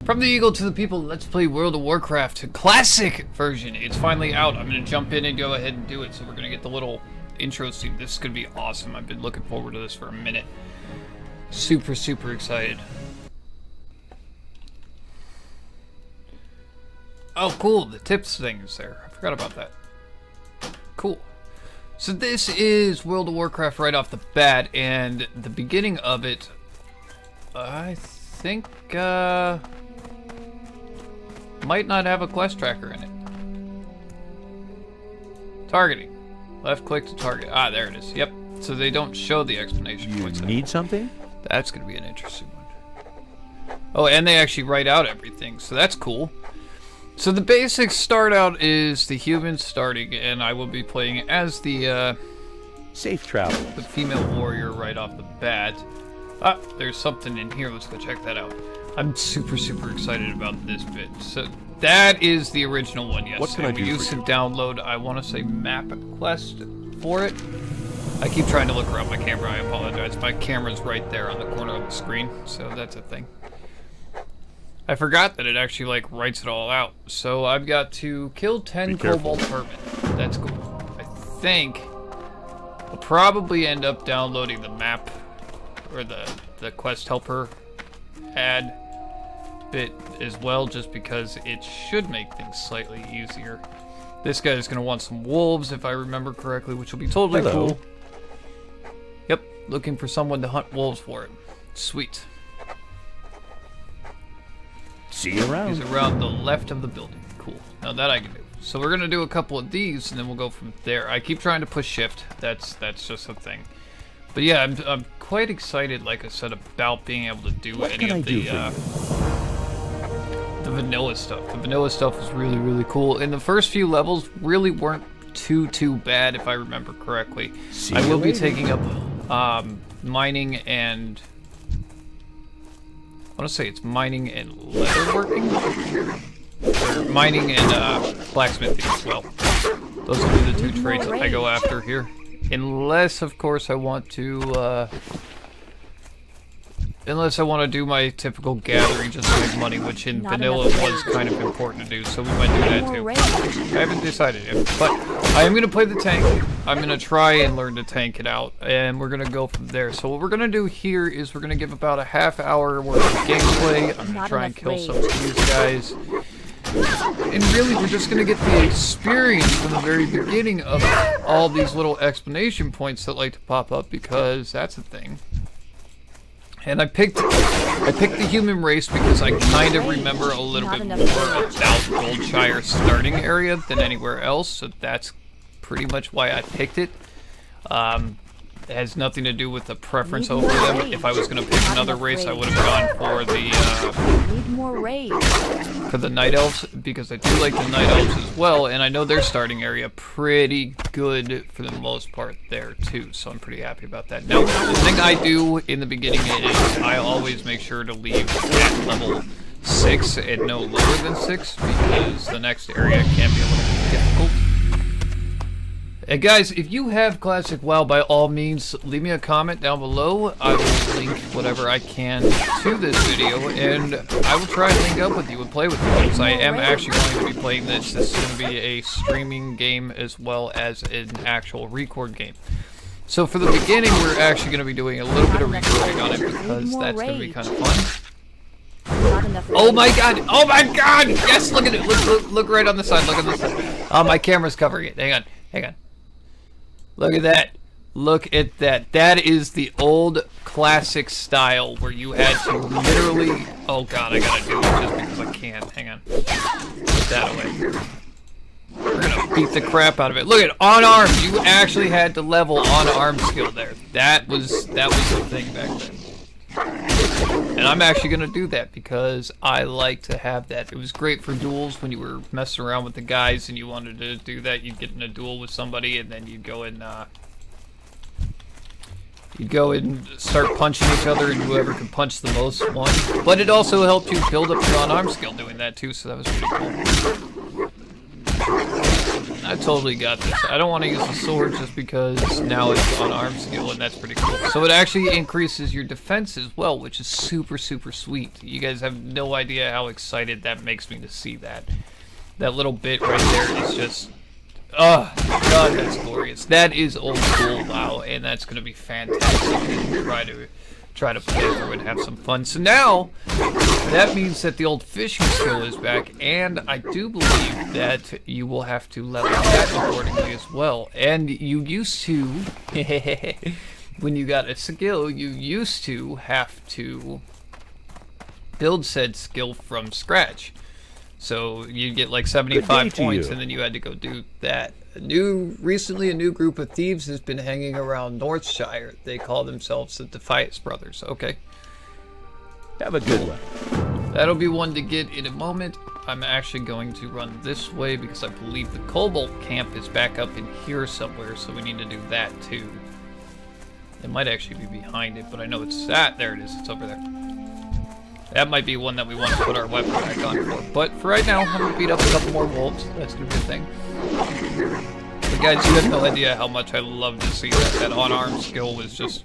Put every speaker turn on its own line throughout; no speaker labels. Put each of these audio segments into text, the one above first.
From the Eagle to the People, let's play World of Warcraft Classic version. It's finally out. I'm going to jump in and go ahead and do it. So we're going to get the little intro scene. This is going to be awesome. I've been looking forward to this for a minute. Super, super excited. Oh, cool. The tips thing is there. I forgot about that. Cool. So this is World of Warcraft right off the bat, and the beginning of it, I think, might not have a quest tracker in it. Targeting. Left click to target. Ah, there it is. Yep. So they don't show the explanation points.
You need something?
That's going to be an interesting one. Oh, and they actually write out everything, so that's cool. So the basic start out is the human starting, and I will be playing as the,
safe travel.
The female warrior right off the bat. Ah, there's something in here. Let's go check that out. I'm super, super excited about this bit. So that is the original one, yes.
What can I do? We
used to download, I want to say, map quest for it. I keep trying to look around my camera. I apologize. My camera's right there on the corner of the screen, so that's a thing. I forgot that it actually, like, writes it all out. So I've got to kill 10 Cobalt Hermit. That's cool. I think I'll probably end up downloading the map, or the quest helper ad bit as well, just because it should make things slightly easier. This guy is going to want some wolves, if I remember correctly, which will be totally cool. Yep, looking for someone to hunt wolves for it. Sweet.
See you around.
He's around the left of the building. Cool. Now that I can do. So we're gonna do a couple of these, and then we'll go from there. I keep trying to push shift. That's just a thing. But yeah, I'm quite excited, like I said, about being able to do any of the vanilla stuff. The vanilla stuff was really, really cool. And the first few levels really weren't too bad, if I remember correctly. I will be taking up mining and I want to say it's mining and leatherworking, or mining and blacksmithing as well. Those will be the two traits that I go after here. Unless, of course, I want to, do my typical gathering just to make money, which in vanilla was kind of important to do, so we might do that too. I haven't decided yet, but I am going to play the tank. I'm going to try and learn to tank it out, and we're going to go from there. So what we're going to do here is we're going to give about a half-hour worth of gameplay. I'm going to try and kill some of these guys. And really, we're just going to get the experience from the very beginning of all these little explanation points that like to pop up, because that's a thing. And I picked the human race because I kind of remember a little bit more about Goldshire's starting area than anywhere else, so that's pretty much why I picked it. It has nothing to do with the preference over them. If I was going to pick another race, I would have gone for the Night Elves, because I do like the Night Elves as well, and I know their starting area pretty good for the most part there too, so I'm pretty happy about that. Now, the thing I do in the beginning is I always make sure to leave at level 6 and no lower than 6, because the next area can be a little bit difficult. And guys, if you have Classic WoW, by all means, leave me a comment down below. I will link whatever I can to this video, and I will try and link up with you and play with you, because I am actually going to be playing this. This is going to be a streaming game as well as an actual record game. So for the beginning, we're actually going to be doing a little bit of recording on it, because that's going to be kind of fun. Oh my god! Oh my god! Yes, look at it! Look right on the side. Look at this side. Oh, my camera's covering it. Hang on. Look at that. Look at that. That is the old classic style where you had to literally... Oh god, I gotta do it just because I can. Hang on. Put that away. We're gonna beat the crap out of it. Look at on arms. You actually had to level on arm skill there. That was the thing back then. And I'm actually going to do that because I like to have that. It was great for duels when you were messing around with the guys and you wanted to do that. You'd get in a duel with somebody and then you'd go and start punching each other, and whoever could punch the most won. But it also helped you build up your on-arm skill doing that too, so that was pretty cool. I totally got this. I don't want to use the sword just because now it's on arm skill, and that's pretty cool. So it actually increases your defense as well, which is super, super sweet. You guys have no idea how excited that makes me to see that. That little bit right there is just... oh, God, that's glorious. That is old school WoW, and that's going to be fantastic to try to play through and have some fun. So now, that means that the old fishing skill is back, and I do believe that you will have to level that accordingly as well. And you used to, when you got a skill, you used to have to build said skill from scratch. So you'd get like 75 points, and then you had to go do that. Recently a new group of thieves has been hanging around Northshire. They call themselves the Defiance Brothers. Okay.
Have a good one.
That'll be one to get in a moment. I'm actually going to run this way because I believe the Cobalt camp is back up in here somewhere, so we need to do that too. It might actually be behind it, but I know it's that. There it is. It's over there. That might be one that we want to put our weapon back on for. But for right now, I'm going to beat up a couple more wolves. That's going to be a thing. But guys, you have no idea how much I love to see that. That on-arm skill was just...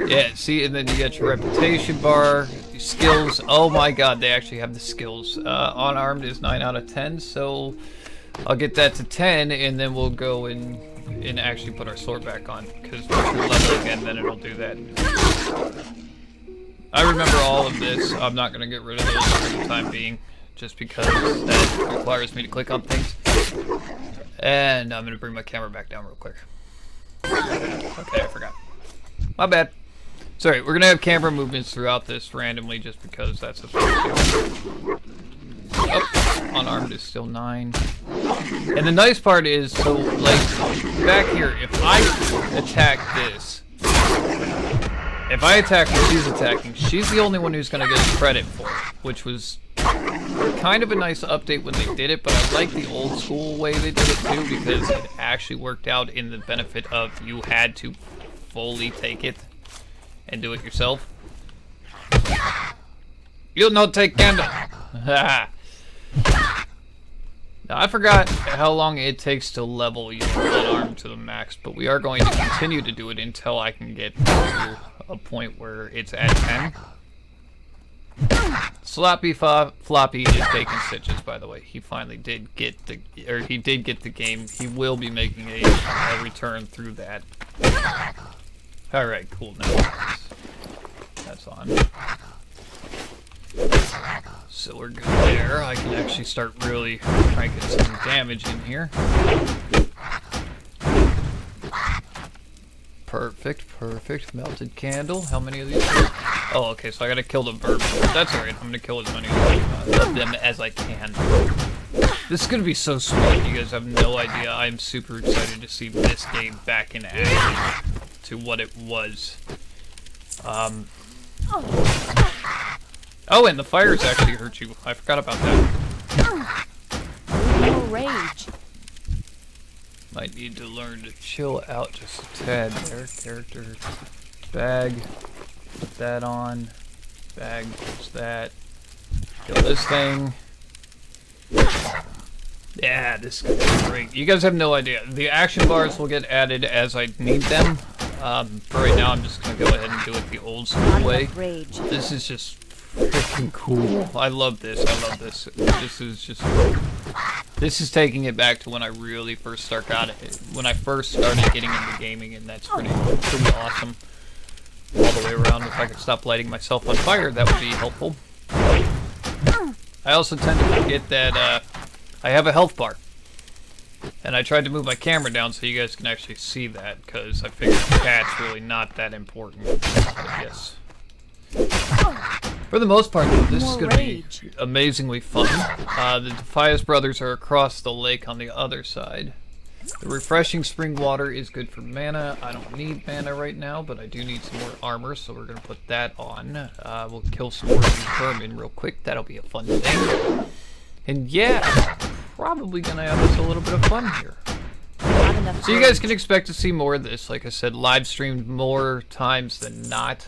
yeah, see, and then you get your reputation bar, your skills. Oh my god, they actually have the skills. On-armed is 9 out of 10, so I'll get that to 10, and then we'll go and actually put our sword back on. Because once we level again, then it'll do that. I remember all of this. I'm not going to get rid of those for the time being, just because that requires me to click on things. And I'm going to bring my camera back down real quick. Okay, I forgot. My bad. Sorry, we're going to have camera movements throughout this randomly, just because that's a thing. Oh, unarmed is still 9. And the nice part is, so, like, back here, if I attack this... if I attack when she's attacking, she's the only one who's going to get credit for it, which was kind of a nice update when they did it, but I like the old school way they did it too, because it actually worked out in the benefit of you had to fully take it and do it yourself. You'll not take candle. Now, I forgot how long it takes to level your arm to the max, but we are going to continue to do it until I can get to a point where it's at 10. Sloppy Floppy is taking stitches, by the way. He finally did get the game. He will be making a return through that. Alright, cool. Now that's on. So we're good there. I can actually start really cranking some damage in here. Perfect, perfect. Melted candle. How many of these? Oh, okay, so I gotta kill the vermin. That's alright. I'm gonna kill as many of them as I can. This is gonna be so sweet. You guys have no idea. I'm super excited to see this game back in action to what it was. Oh, and the fires actually hurt you. I forgot about that.
No rage.
Might need to learn to chill out just a tad there. Character bag. Put that on. Bag push that. Kill this thing. Yeah, this is gonna be great. You guys have no idea. The action bars will get added as I need them. For right now, I'm just gonna go ahead and do it the old school way. This is just freaking cool. I love this. I love this. This is taking it back to when I really first started getting into gaming, and that's pretty awesome. All the way around. If I could stop lighting myself on fire, that would be helpful. I also tend to forget that I have a health bar. And I tried to move my camera down so you guys can actually see that, because I figured the cat's really not that important. I guess. For the most part, though, this is going to be amazingly fun. The Defiance Brothers are across the lake on the other side. The refreshing spring water is good for mana. I don't need mana right now, but I do need some more armor, so we're going to put that on. We'll kill some more of these vermin real quick. That'll be a fun thing. And yeah, probably going to have us a little bit of fun here. So you guys can expect to see more of this. Like I said, live streamed more times than not.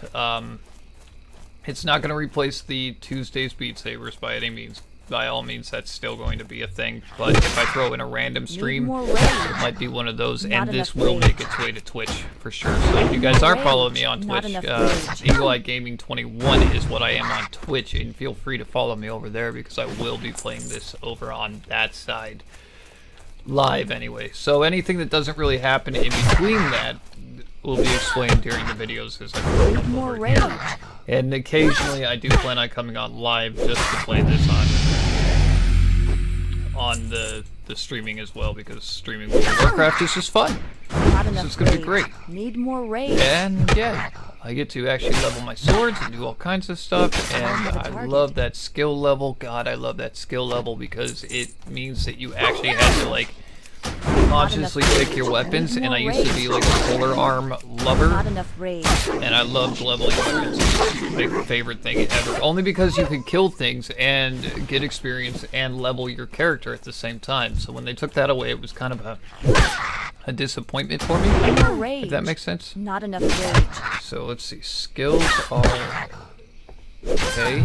It's not going to replace the Tuesdays Beat Sabers by any means. by all means, that's still going to be a thing. But if I throw in a random stream,
more
it
rage.
might be one of those,
Not
and this
enough
will
rage.
make its way to Twitch for sure. So if you guys aren't following me on
Not
Twitch,
enough rage.
Eagle Eye Gaming 21 is what I am on Twitch, and feel free to follow me over there because I will be playing this over on that side live anyway. So anything that doesn't really happen in between that will be explained during the videos as I go up
More
over
rage.
here. And occasionally I do plan on coming on live just to play this on the streaming as well, because streaming with Warcraft is just fun.
Not enough
it's gonna be
rage.
great.
Need more rage.
And yeah, I get to actually level my swords and do all kinds of stuff, and I love that skill level. God, I love that skill level because it means that you actually have to like consciously pick your weapons, and I used to be like a polar arm
Not
lover,
enough rage.
and I loved leveling weapons. It's my favorite thing ever, only because you could kill things and get experience and level your character at the same time. So when they took that away, it was kind of a disappointment for me,
More rage.
if that makes sense.
Not enough rage.
So let's see, skills are okay.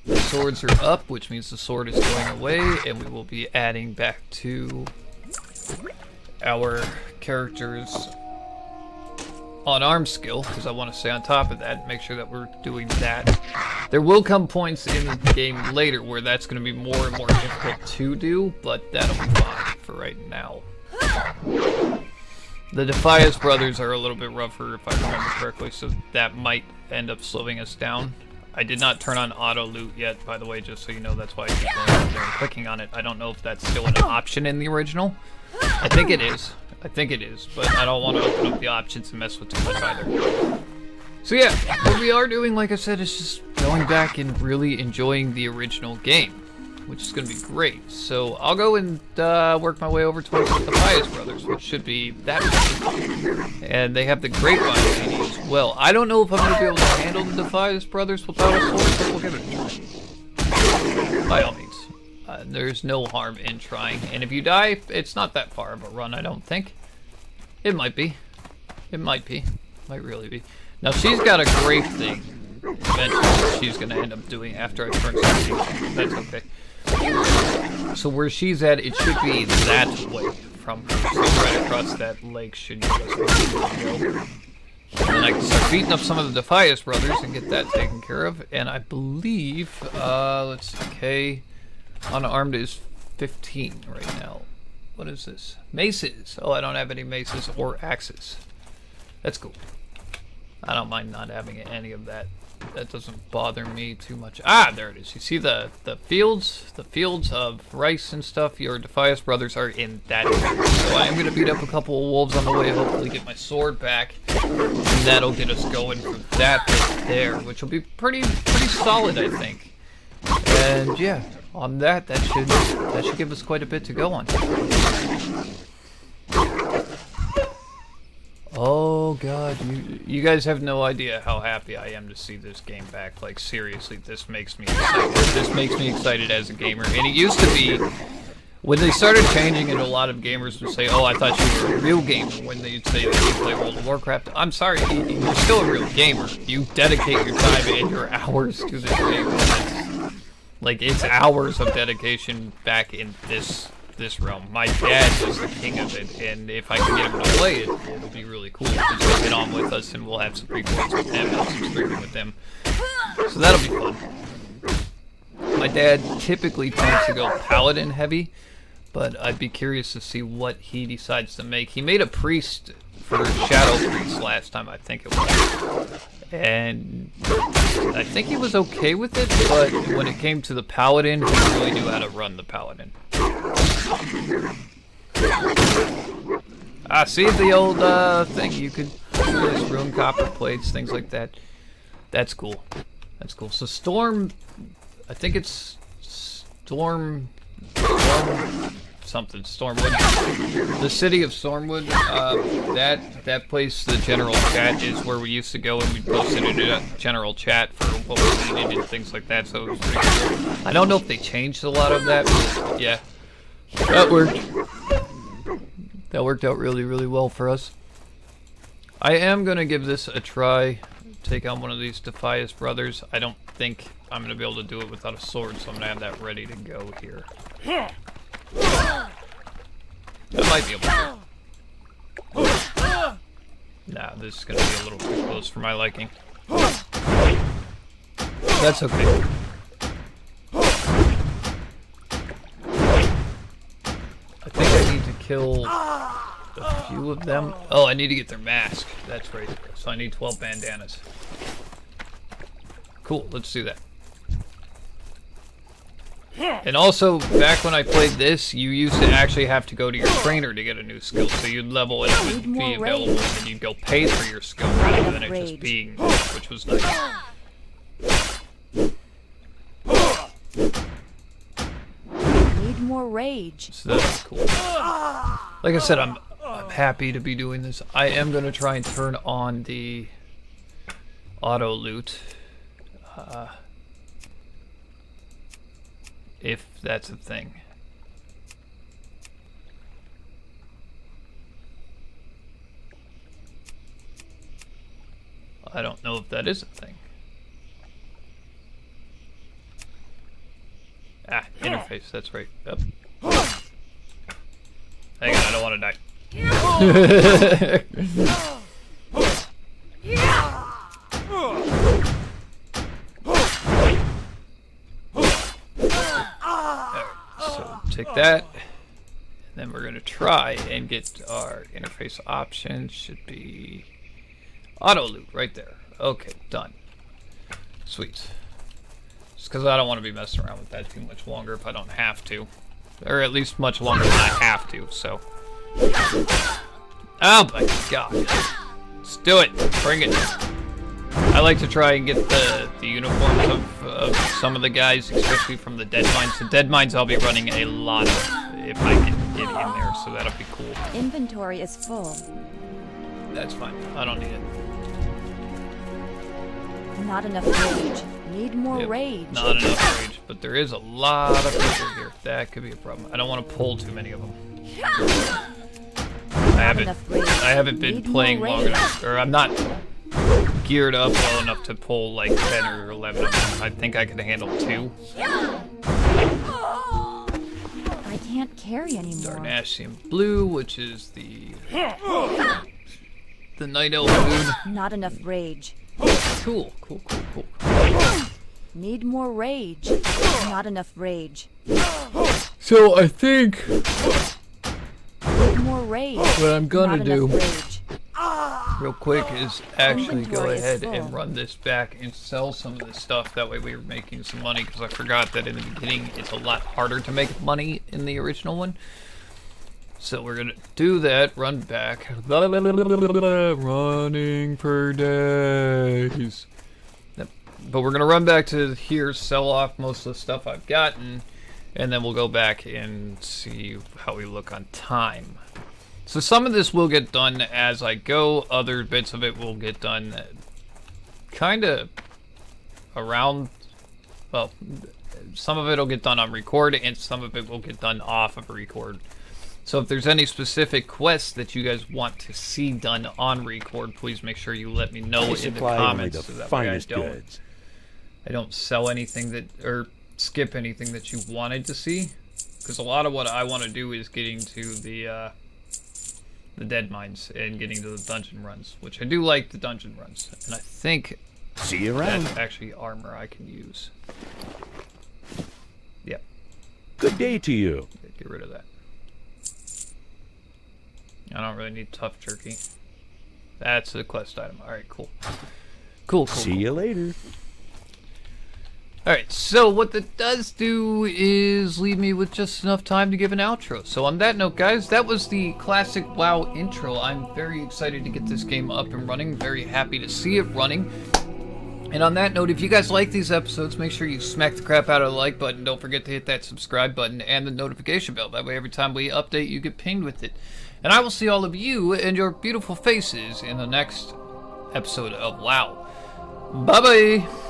The swords are up, which means the sword is going away, and we will be adding back to our character's unarmed skill, because I want to stay on top of that, make sure that we're doing that. There will come points in the game later where that's going to be more and more difficult to do, but that'll be fine for right now. The Defias brothers are a little bit rougher, if I remember correctly, so that might end up slowing us down. I did not turn on auto loot yet, by the way, just so you know. That's why I keep going out there and clicking on it. I don't know if that's still an option in the original. I think it is. I think it is, but I don't want to open up the options and mess with too much either. So yeah, what we are doing, like I said, is just going back and really enjoying the original game, which is going to be great. So I'll go and work my way over towards the Defias brothers, which should be that way. And they have the Grapevine CD as well. I don't know if I'm going to be able to handle the Defias brothers without a sword, but we'll give it a try. By all means. There's no harm in trying. And if you die, it's not that far of a run, I don't think. It might be. It might be. Might really be. Now, she's got a great thing eventually she's going to end up doing after I turn 16. That's okay. So where she's at, it should be that way from her. So right across that lake should give us where we go. And then I can start beating up some of the Defias brothers and get that taken care of. And I believe, let's see, K unarmed is 15 right now. What is this? Maces. Oh, I don't have any maces or axes. That's cool. I don't mind not having any of that. That doesn't bother me too much. Ah, there it is. You see the fields of rice and stuff? Your Defias brothers are in that area. So I am going to beat up a couple of wolves on the way, hopefully get my sword back. And that'll get us going for that bit there, which will be pretty solid, I think. And yeah, on that should give us quite a bit to go on. Oh god, you guys have no idea how happy I am to see this game back. Like seriously, this makes me excited. This makes me excited as a gamer. And it used to be, when they started changing it, a lot of gamers would say, oh, I thought you were a real gamer when they'd say that you play World of Warcraft. I'm sorry, you're still a real gamer. You dedicate your time and your hours to this game. And like, it's hours of dedication back in this realm. My dad was the king of it, and if I can get him to play it, it'll be really cool. Because he'll get on with us, and we'll have some pre-courts with him and some streaming with him. So that'll be fun. My dad typically tends to go paladin heavy, but I'd be curious to see what he decides to make. He made a priest for Shadow Priest last time, I think it was. And I think he was okay with it, but when it came to the paladin, he really knew how to run the paladin. Ah, see the old thing. You could just ruin copper plates, things like that. That's cool. That's cool. So Storm, I think it's Stormwood. The city of Stormwood. That place, the general chat, is where we used to go, and we posted it in a general chat for what we needed and things like that. So it was pretty cool. I don't know if they changed a lot of that, but yeah. That worked. That worked out really, really well for us. I am going to give this a try take on one of these Defias brothers. I don't think I'm going to be able to do it without a sword, so I'm going to have that ready to go here. I might be able to. Nah, this is going to be a little too close for my liking. That's okay. I think I need to kill a few of them. Oh, I need to get their mask. That's right. So I need 12 bandanas. Cool, let's do that. And also, back when I played this, you used to actually have to go to your trainer to get a new skill. So you'd level it, it would be available, and then you'd go pay for your skill rather than it just being, which was nice.
Need more rage.
So that's cool. Like I said, I'm happy to be doing this. I am going to try and turn on the auto loot. If that's a thing. I don't know if that is a thing. Ah, interface, that's right. Yep. Hang on, I don't want to die. Take that, and then we're going to try and get our interface options. Should be auto loot right there. Okay, done. Sweet. Just because I don't want to be messing around with that too much longer if I don't have to. Or at least much longer than I have to, so. Oh my god. Let's do it. Bring it. I like to try and get the uniforms of some of the guys, especially from the dead mines. The dead mines I'll be running a lot of if I can get in there, so that'll be cool.
Inventory is full.
That's fine. I don't need it.
Not enough rage. Need more rage.
Not enough rage, but there is a lot of people here. That could be a problem. I don't want to pull too many of them. I haven't been playing long enough, or I'm not geared up well enough to pull like 10 or 11 of them. I think I can handle 2.
I can't carry anymore.
Darnasium Blue, which is the Night Elf food.
Not enough rage.
Cool.
Need more rage. Not enough rage.
So I think
Need more rage.
what I'm gonna
Not
do
enough rage.
real quick is actually go
Inventory is
ahead
full.
and run this back and sell some of this stuff. That way we were making some money, because I forgot that in the beginning it's a lot harder to make money in the original one. So we're gonna do that, run back. Running for days. Yep. But we're gonna run back to here, sell off most of the stuff I've gotten, and then we'll go back and see how we look on time. So some of this will get done as I go, other bits of it will get done kind of around, well, some of it will get done on record, and some of it will get done off of record. So if there's any specific quests that you guys want to see done on record, please make sure you let me know in the comments, so that way I don't sell anything that, or skip anything that you wanted to see. Because a lot of what I want to do is getting to the dead mines and getting to the dungeon runs, which I do like the dungeon runs, and I think
See you around.
that's actually armor I can use. Yep.
Good day to you.
Get rid of that. I don't really need tough jerky. That's a quest item. Alright, cool. Cool.
See you later.
Alright, so what that does do is leave me with just enough time to give an outro. So on that note, guys, that was the classic WoW intro. I'm very excited to get this game up and running. Very happy to see it running. And on that note, if you guys like these episodes, make sure you smack the crap out of the like button. Don't forget to hit that subscribe button and the notification bell. That way every time we update, you get pinged with it. And I will see all of you and your beautiful faces in the next episode of WoW. Bye-bye!